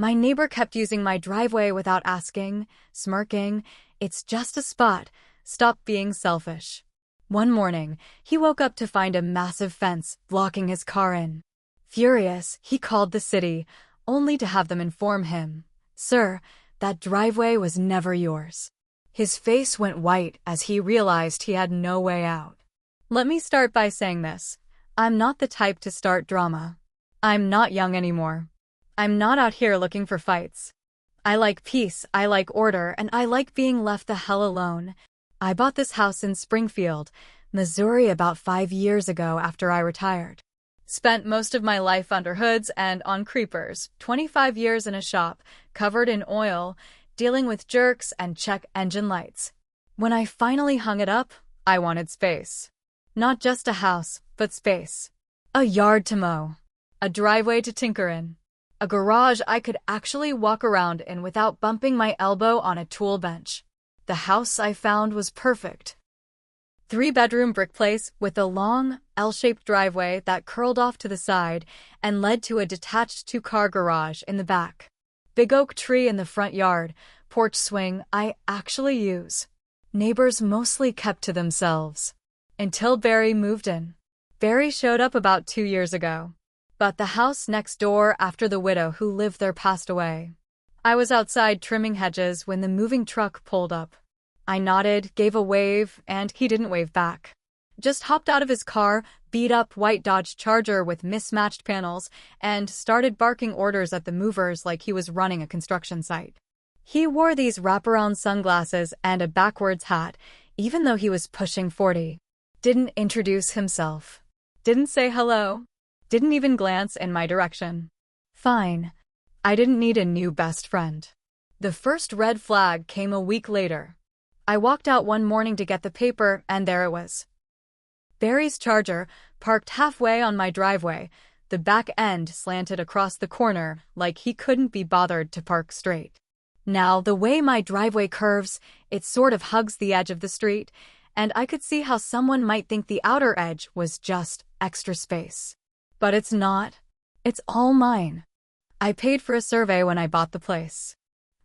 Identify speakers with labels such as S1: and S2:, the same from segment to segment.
S1: My neighbor kept using my driveway without asking, smirking. It's just a spot. Stop being selfish. One morning, he woke up to find a massive fence blocking his car in. Furious, he called the city, only to have them inform him, "Sir, that driveway was never yours." His face went white as he realized he had no way out. Let me start by saying this. I'm not the type to start drama. I'm not young anymore. I'm not out here looking for fights. I like peace, I like order, and I like being left the hell alone. I bought this house in Springfield, Missouri about 5 years ago after I retired. Spent most of my life under hoods and on creepers, 25 years in a shop, covered in oil, dealing with jerks and check engine lights. When I finally hung it up, I wanted space. Not just a house, but space. A yard to mow. A driveway to tinker in. A garage I could actually walk around in without bumping my elbow on a tool bench. The house I found was perfect. 3-bedroom brick place with a long, L-shaped driveway that curled off to the side and led to a detached 2-car garage in the back. Big oak tree in the front yard, porch swing I actually use. Neighbors mostly kept to themselves. Until Barry moved in. Barry showed up about 2 years ago. But the house next door after the widow who lived there passed away. I was outside trimming hedges when the moving truck pulled up. I nodded, gave a wave, and he didn't wave back. Just hopped out of his car, beat-up white Dodge Charger with mismatched panels, and started barking orders at the movers like he was running a construction site. He wore these wraparound sunglasses and a backwards hat, even though he was pushing 40. Didn't introduce himself. Didn't say hello. Didn't even glance in my direction. Fine. I didn't need a new best friend. The first red flag came a week later. I walked out one morning to get the paper, and there it was. Barry's Charger, parked halfway on my driveway, the back end slanted across the corner like he couldn't be bothered to park straight. Now, the way my driveway curves, it sort of hugs the edge of the street, and I could see how someone might think the outer edge was just extra space. But it's not. It's all mine. I paid for a survey when I bought the place.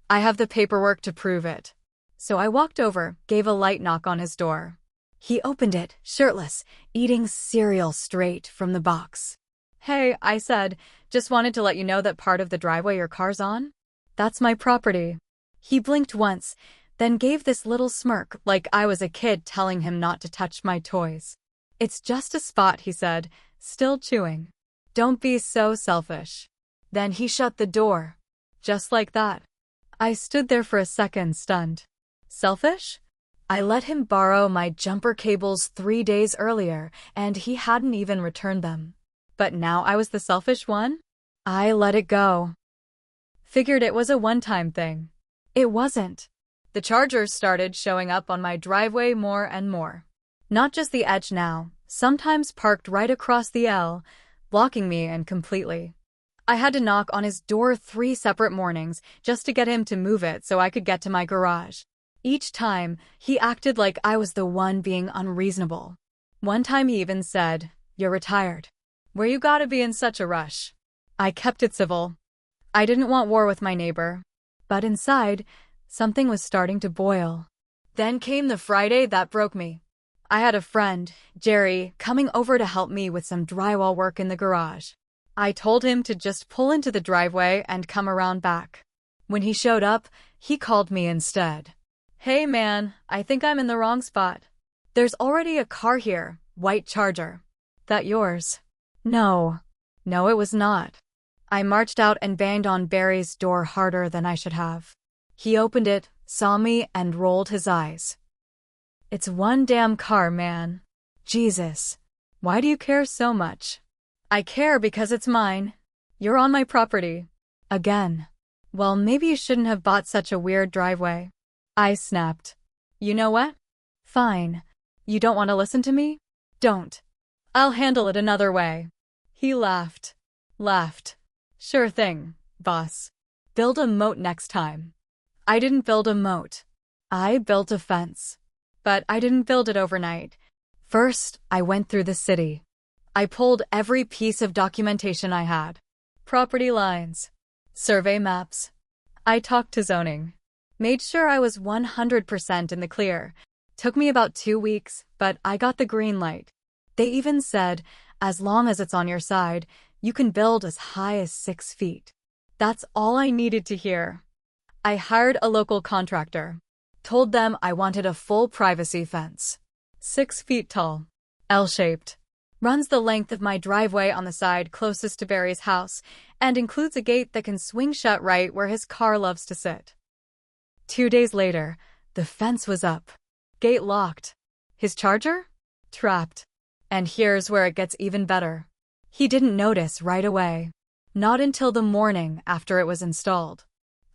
S1: I have the paperwork to prove it. So I walked over, gave a light knock on his door. He opened it, shirtless, eating cereal straight from the box. "Hey," I said, "just wanted to let you know that part of the driveway your car's on? That's my property." He blinked once, then gave this little smirk like I was a kid telling him not to touch my toys. "It's just a spot," he said, still chewing. "Don't be so selfish." Then he shut the door. Just like that. I stood there for a second, stunned. Selfish? I let him borrow my jumper cables 3 days earlier, and he hadn't even returned them. But now I was the selfish one? I let it go. Figured it was a one-time thing. It wasn't. The Chargers started showing up on my driveway more and more. Not just the edge now, sometimes parked right across the L, blocking me in completely. I had to knock on his door 3 separate mornings just to get him to move it so I could get to my garage. Each time, he acted like I was the one being unreasonable. One time he even said, "You're retired. Where you gotta be in such a rush?" I kept it civil. I didn't want war with my neighbor. But inside, something was starting to boil. Then came the Friday that broke me. I had a friend, Jerry, coming over to help me with some drywall work in the garage. I told him to just pull into the driveway and come around back. When he showed up, he called me instead. "Hey man, I think I'm in the wrong spot. There's already a car here, white Charger. That yours?" No, it was not. I marched out and banged on Barry's door harder than I should have. He opened it, saw me, and rolled his eyes. "It's one damn car, man. Jesus. Why do you care so much?" "I care because it's mine. You're on my property." Again. "Well, maybe you shouldn't have bought such a weird driveway." I snapped. "You know what? Fine. You don't want to listen to me? Don't. I'll handle it another way." He laughed. "Sure thing, boss. Build a moat next time." I didn't build a moat. I built a fence. But I didn't build it overnight. First, I went through the city. I pulled every piece of documentation I had. Property lines, Survey maps. I talked to zoning. Made sure I was 100% in the clear. Took me about 2 weeks, but I got the green light. They even said, as long as it's on your side, you can build as high as 6 feet. That's all I needed to hear. I hired a local contractor. Told them I wanted a full privacy fence. 6 feet tall. L-shaped. Runs the length of my driveway on the side closest to Barry's house, and includes a gate that can swing shut right where his car loves to sit. 2 days later, the fence was up. Gate locked. His charger? Trapped. And here's where it gets even better. He didn't notice right away. Not until the morning after it was installed.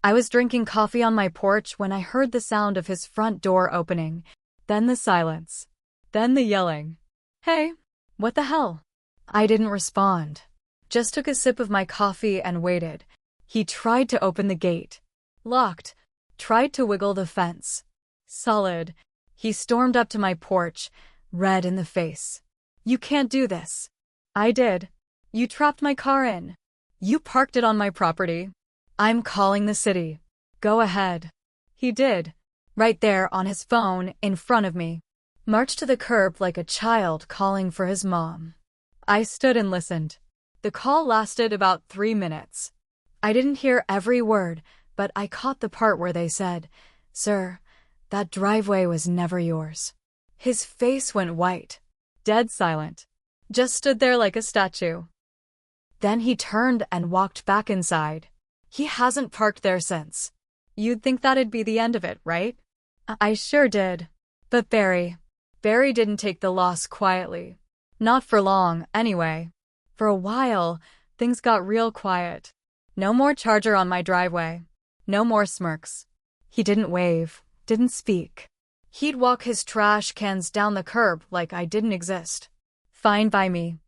S1: I was drinking coffee on my porch when I heard the sound of his front door opening, then the silence, then the yelling. Hey, what the hell? I didn't respond. Just took a sip of my coffee and waited. He tried to open the gate. Locked. Tried to wiggle the fence. Solid. He stormed up to my porch, red in the face. You can't do this. I did. You trapped my car in. You parked it on my property. I'm calling the city. Go ahead. He did. Right there on his phone in front of me. Marched to the curb like a child calling for his mom. I stood and listened. The call lasted about 3 minutes. I didn't hear every word, but I caught the part where they said, "Sir, that driveway was never yours." His face went white. Dead silent. Just stood there like a statue. Then he turned and walked back inside. He hasn't parked there since. You'd think that'd be the end of it, right? I sure did. But Barry didn't take the loss quietly. Not for long, anyway. For a while, things got real quiet. No more charger on my driveway. No more smirks. He didn't wave, didn't speak. He'd walk his trash cans down the curb like I didn't exist. Fine by me.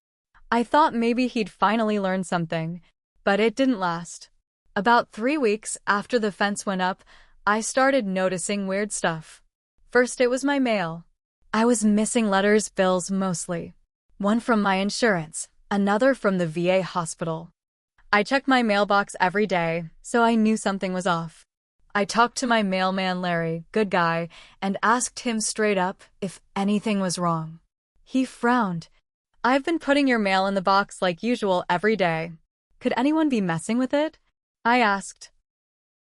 S1: I thought maybe he'd finally learn something, but it didn't last. About 3 weeks after the fence went up, I started noticing weird stuff. First, it was my mail. I was missing letters, bills mostly. One from my insurance, another from the VA hospital. I checked my mailbox every day, so I knew something was off. I talked to my mailman Larry, good guy, and asked him straight up if anything was wrong. He frowned. I've been putting your mail in the box like usual every day. Could anyone be messing with it? I asked.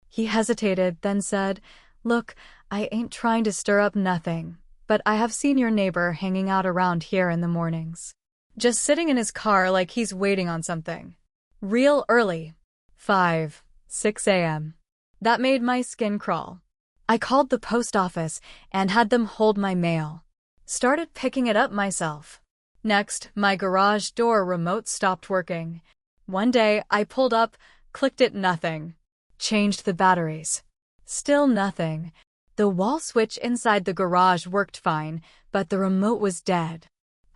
S1: He hesitated, then said, "Look, I ain't trying to stir up nothing, but I have seen your neighbor hanging out around here in the mornings. Just sitting in his car like he's waiting on something. Real early. 5, 6 a.m. That made my skin crawl. I called the post office and had them hold my mail. Started picking it up myself. Next, my garage door remote stopped working. One day, I pulled up, clicked it, nothing. Changed the batteries. Still nothing. The wall switch inside the garage worked fine, but the remote was dead.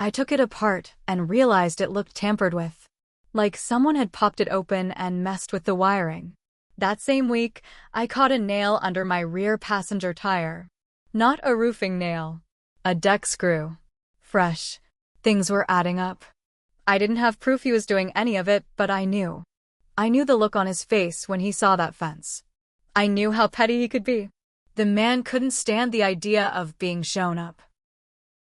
S1: I took it apart and realized it looked tampered with. Like someone had popped it open and messed with the wiring. That same week, I caught a nail under my rear passenger tire. Not a roofing nail. A deck screw. Fresh. Things were adding up. I didn't have proof he was doing any of it, but I knew. I knew the look on his face when he saw that fence. I knew how petty he could be. The man couldn't stand the idea of being shown up.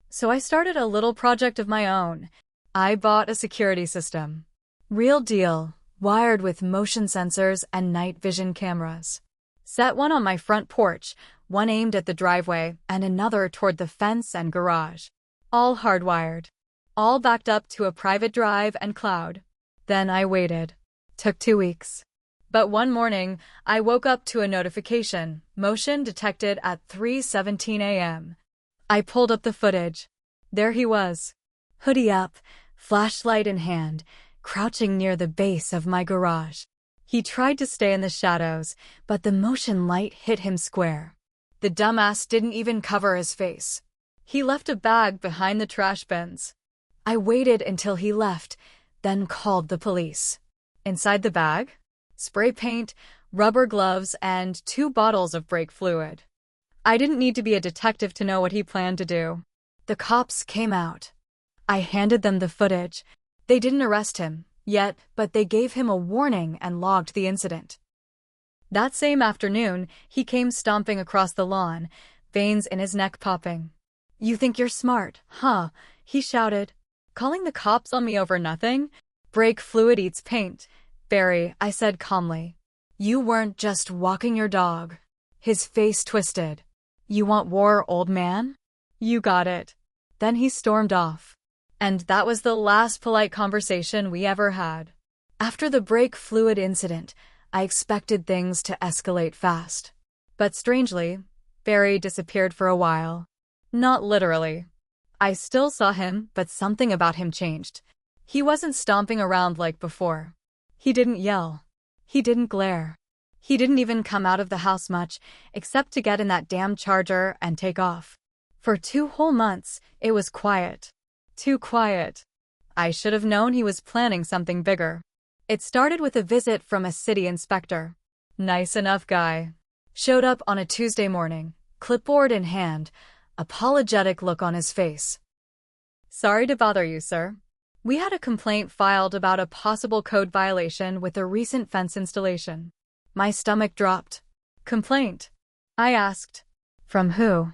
S1: So I started a little project of my own. I bought a security system. Real deal. Wired with motion sensors and night vision cameras. Set one on my front porch, one aimed at the driveway, and another toward the fence and garage. All hardwired. All backed up to a private drive and cloud. Then I waited. Took 2 weeks. But one morning, I woke up to a notification, motion detected at 3:17 a.m. I pulled up the footage. There he was. Hoodie up, flashlight in hand, crouching near the base of my garage. He tried to stay in the shadows, but the motion light hit him square. The dumbass didn't even cover his face. He left a bag behind the trash bins. I waited until he left, then called the police. Inside the bag? Spray paint, rubber gloves, and 2 bottles of brake fluid. I didn't need to be a detective to know what he planned to do. The cops came out. I handed them the footage. They didn't arrest him, But they gave him a warning and logged the incident. That same afternoon, he came stomping across the lawn, veins in his neck popping. "You think you're smart, huh?" he shouted. "Calling the cops on me over nothing? Brake fluid eats paint." "Barry," I said calmly. "You weren't just walking your dog." His face twisted. "You want war, old man?" "You got it." Then he stormed off. And that was the last polite conversation we ever had. After the brake fluid incident, I expected things to escalate fast. But strangely, Barry disappeared for a while. Not literally. I still saw him, but something about him changed. He wasn't stomping around like before. He didn't yell. He didn't glare. He didn't even come out of the house much, except to get in that damn Charger and take off. For 2 whole months, it was quiet. Too quiet. I should have known he was planning something bigger. It started with a visit from a city inspector. Nice enough guy. Showed up on a Tuesday morning, clipboard in hand, apologetic look on his face. "Sorry to bother you, sir. We had a complaint filed about a possible code violation with a recent fence installation." My stomach dropped. "Complaint?" I asked. "From who?"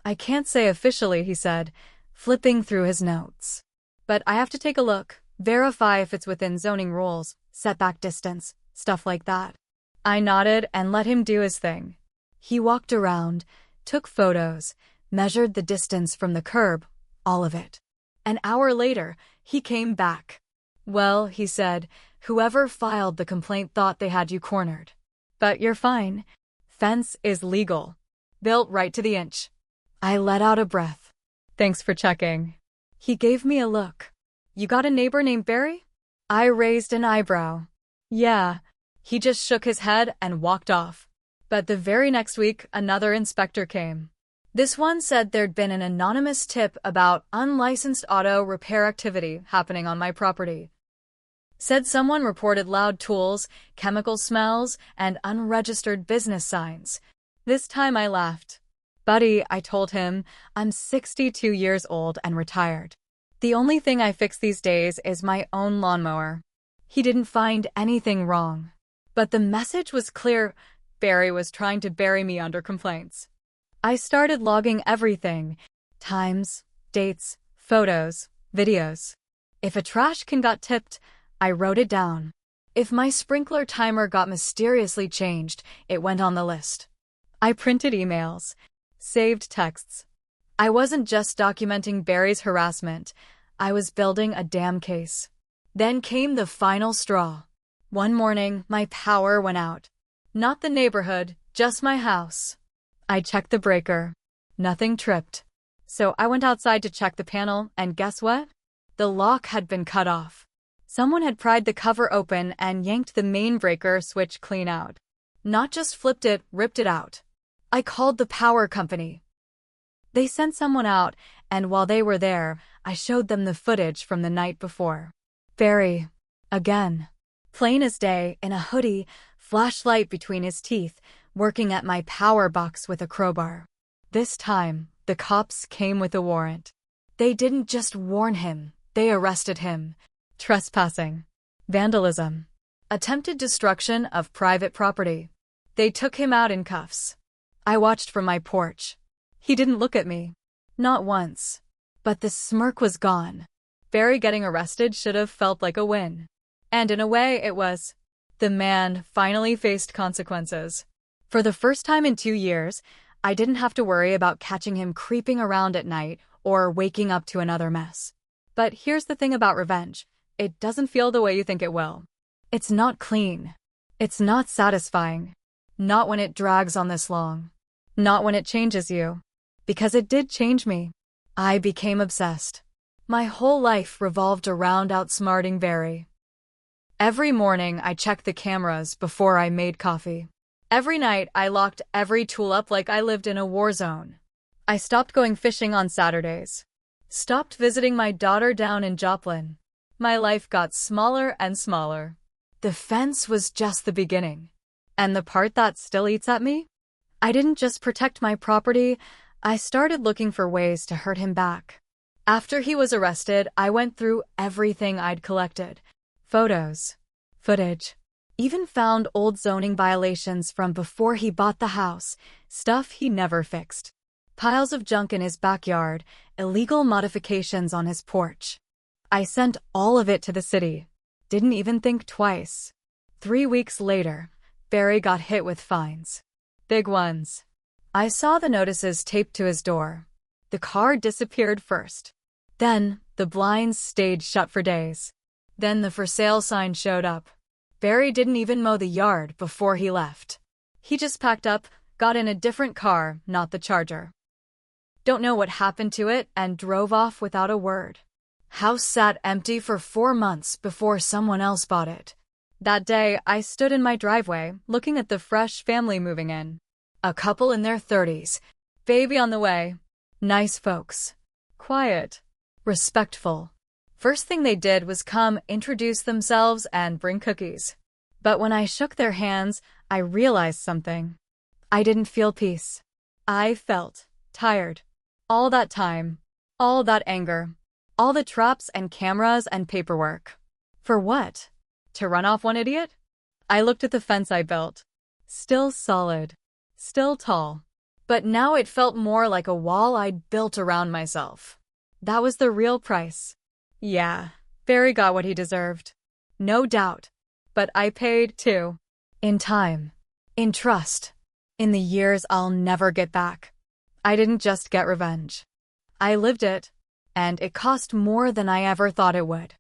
S1: "I can't say officially," he said, flipping through his notes. "But I have to take a look, verify if it's within zoning rules, setback distance, stuff like that." I nodded and let him do his thing. He walked around, took photos, measured the distance from the curb, all of it. An hour later, he came back. "Well," he said, "whoever filed the complaint thought they had you cornered. But you're fine. Fence is legal. Built right to the inch." I let out a breath. "Thanks for checking." He gave me a look. "You got a neighbor named Barry?" I raised an eyebrow. "Yeah." He just shook his head and walked off. But the very next week, another inspector came. This one said there'd been an anonymous tip about unlicensed auto repair activity happening on my property. Said someone reported loud tools, chemical smells, and unregistered business signs. This time I laughed. "Buddy," I told him, "I'm 62 years old and retired. The only thing I fix these days is my own lawnmower." He didn't find anything wrong. But the message was clear. Barry was trying to bury me under complaints. I started logging everything: times, dates, photos, videos. If a trash can got tipped, I wrote it down. If my sprinkler timer got mysteriously changed, it went on the list. I printed emails, saved texts. I wasn't just documenting Barry's harassment, I was building a damn case. Then came the final straw. One morning, my power went out. Not the neighborhood, just my house. I checked the breaker. Nothing tripped. So I went outside to check the panel, and guess what? The lock had been cut off. Someone had pried the cover open and yanked the main breaker switch clean out. Not just flipped it, ripped it out. I called the power company. They sent someone out, and while they were there, I showed them the footage from the night before. Barry. Again. Plain as day, in a hoodie, flashlight between his teeth, working at my power box with a crowbar. This time, the cops came with a warrant. They didn't just warn him, they arrested him. Trespassing. Vandalism. Attempted destruction of private property. They took him out in cuffs. I watched from my porch. He didn't look at me. Not once. But the smirk was gone. Barry getting arrested should have felt like a win. And in a way, it was. The man finally faced consequences. For the first time in 2 years, I didn't have to worry about catching him creeping around at night or waking up to another mess. But here's the thing about revenge. It doesn't feel the way you think it will. It's not clean. It's not satisfying. Not when it drags on this long. Not when it changes you. Because it did change me. I became obsessed. My whole life revolved around outsmarting Barry. Every morning I checked the cameras before I made coffee. Every night I locked every tool up like I lived in a war zone. I stopped going fishing on Saturdays. Stopped visiting my daughter down in Joplin. My life got smaller and smaller. The fence was just the beginning. And the part that still eats at me? I didn't just protect my property, I started looking for ways to hurt him back. After he was arrested, I went through everything I'd collected. Photos. Footage. Even found old zoning violations from before he bought the house, stuff he never fixed. Piles of junk in his backyard, illegal modifications on his porch. I sent all of it to the city. Didn't even think twice. 3 weeks later, Barry got hit with fines. Big ones. I saw the notices taped to his door. The car disappeared first. Then, the blinds stayed shut for days. Then the for sale sign showed up. Barry didn't even mow the yard before he left. He just packed up, got in a different car, not the Charger. Don't know what happened to it, and drove off without a word. House sat empty for 4 months before someone else bought it. That day, I stood in my driveway, looking at the fresh family moving in. A couple in their 30s. Baby on the way. Nice folks. Quiet. Respectful. First thing they did was come, introduce themselves, and bring cookies. But when I shook their hands, I realized something. I didn't feel peace. I felt tired. All that time. All that anger. All the traps and cameras and paperwork. For what? To run off one idiot? I looked at the fence I built. Still solid. Still tall. But now it felt more like a wall I'd built around myself. That was the real price. Yeah, Barry got what he deserved. No doubt. But I paid, too. In time. In trust. In the years I'll never get back. I didn't just get revenge. I lived it. And it cost more than I ever thought it would.